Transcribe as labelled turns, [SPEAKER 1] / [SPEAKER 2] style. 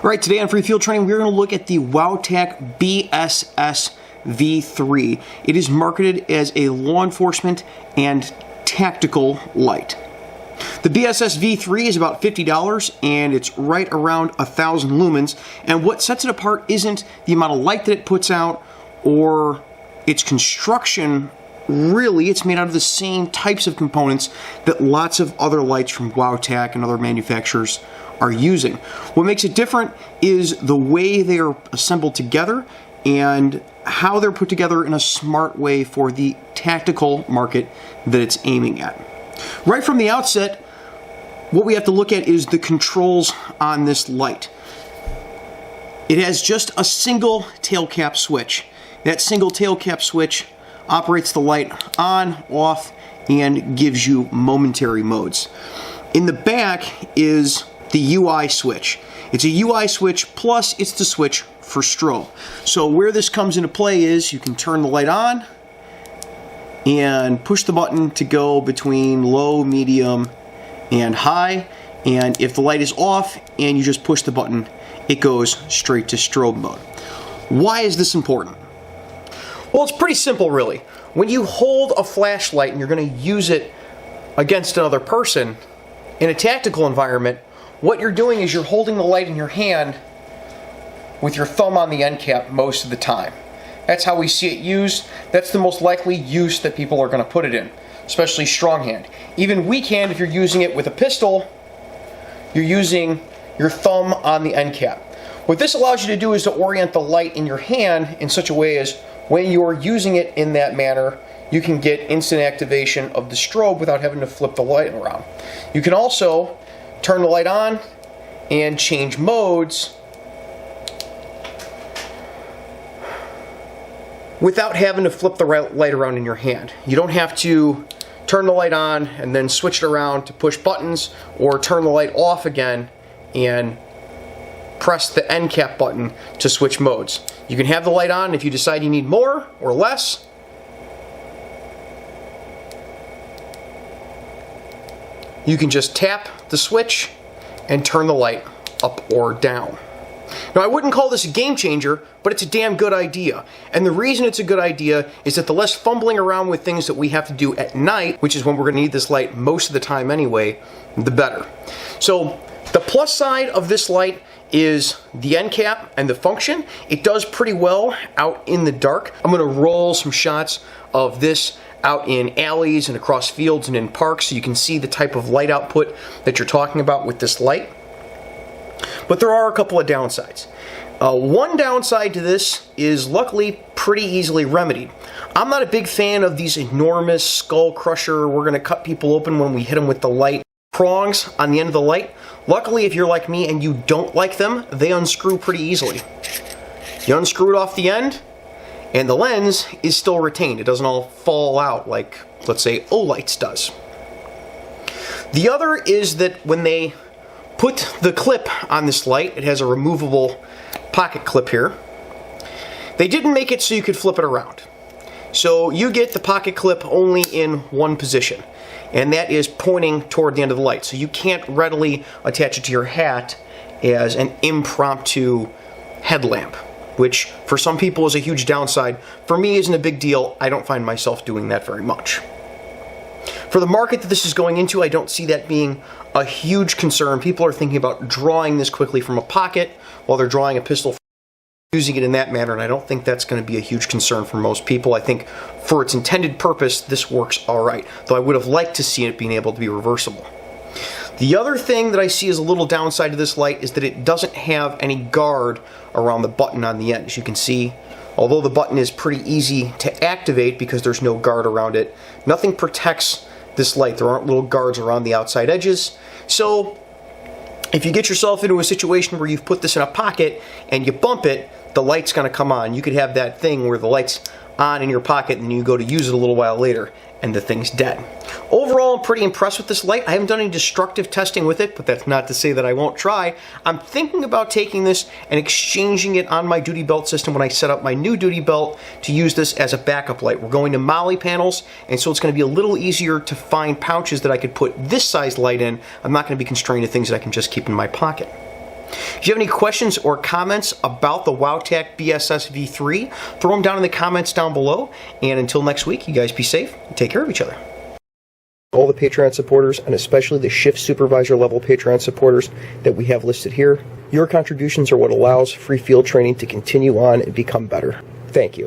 [SPEAKER 1] All right, today on Free Field Training, we're going to look at the Wowtac BSS V3. It is marketed as a law enforcement and tactical light. The BSS V3 is about $50 and it's right around 1,000 lumens. And what sets it apart isn't the amount of light that it puts out or its construction. Really, it's made out of the same types of components that lots of other lights from Wowtac and other manufacturers are using. What makes it different is the way they are assembled together and how they're put together in a smart way for the tactical market that it's aiming at. Right from the outset, what we have to look at is the controls on this light. It has just a single tail cap switch. That single tail cap switch operates the light on, off, and gives you momentary modes. In the back is the UI switch. It's a UI switch plus it's the switch for strobe. So where this comes into play is you can turn the light on and push the button to go between low, medium, and high. And if the light is off and you just push the button, it goes straight to strobe mode. Why is this important? Well, it's pretty simple, really. When you hold a flashlight and you're going to use it against another person in a tactical environment, what you're doing is you're holding the light in your hand with your thumb on the end cap most of the time. That's how we see it used. That's the most likely use that people are going to put it in, especially strong hand. Even weak hand, if you're using it with a pistol, you're using your thumb on the end cap. What this allows you to do is to orient the light in your hand in such a way as when you're using it in that manner, you can get instant activation of the strobe without having to flip the light around. You can also turn the light on and change modes without having to flip the light around in your hand. You don't have to turn the light on and then switch it around to push buttons or turn the light off again and press the end cap button to switch modes. You can have the light on if you decide you need more or less. You can just tap the switch and turn the light up or down. Now, I wouldn't call this a game changer, but it's a damn good idea. And the reason it's a good idea is that the less fumbling around with things that we have to do at night, which is when we're going to need this light most of the time anyway, the better. So the plus side of this light is the end cap and the function. It does pretty well out in the dark. I'm going to roll some shots of this out in alleys and across fields and in parks so you can see the type of light output that you're talking about with this light. But there are a couple of downsides. One downside to this is luckily pretty easily remedied. I'm not a big fan of these enormous skull crusher, we're going to cut people open when we hit them with the light prongs on the end of the light. Luckily, if you're like me and you don't like them, they unscrew pretty easily. You unscrew it off the end, and the lens is still retained. It doesn't all fall out like, let's say, Olights does. The other is that when they put the clip on this light, it has a removable pocket clip here. They didn't make it so you could flip it around. So you get the pocket clip only in one position, and that is pointing toward the end of the light. So you can't readily attach it to your hat as an impromptu headlamp, which for some people is a huge downside. For me, isn't a big deal. I don't find myself doing that very much. For the market that this is going into, I don't see that being a huge concern. People are thinking about drawing this quickly from a pocket while they're drawing a pistol, using it in that manner, and I don't think that's going to be a huge concern for most people. I think for its intended purpose, this works all right, though I would have liked to see it being able to be reversible. The other thing that I see as a little downside to this light is that it doesn't have any guard around the button on the end. As you can see, although the button is pretty easy to activate because there's no guard around it, nothing protects this light. There aren't little guards around the outside edges. So if you get yourself into a situation where you've put this in a pocket and you bump it, the light's going to come on. You could have that thing where the light's on in your pocket and you go to use it a little while later and the thing's dead. Overall, I'm pretty impressed with this light. I haven't done any destructive testing with it, but that's not to say that I won't try. I'm thinking about taking this and exchanging it on my duty belt system when I set up my new duty belt to use this as a backup light. We're going to Molly panels, and so it's going to be a little easier to find pouches that I could put this size light in. I'm not going to be constrained to things that I can just keep in my pocket. If you have any questions or comments about the Wowtac BSS V3, throw them down in the comments down below. And until next week, you guys be safe and take care of each other. All the Patreon supporters, and especially the Shift Supervisor level Patreon supporters that we have listed here, your contributions are what allows free field training to continue on and become better. Thank you.